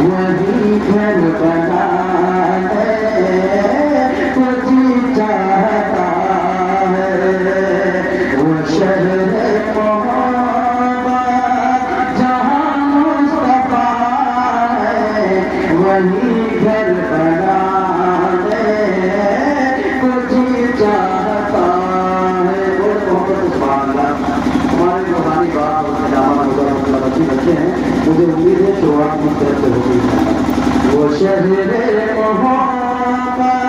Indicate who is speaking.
Speaker 1: वही घर बनाने को जी चाहता है। वो शहर मोहब्बत जहाँ मुस्तफा है, वही घर बनाने को जी चाहता है। और मोहब्बत सुभान अल्लाह। हमारे रूहानी बाप बच्चे हैं, मुझे उम्मीद है कि वो आपकी तरफ से होगी। वो शहर मोहब्बत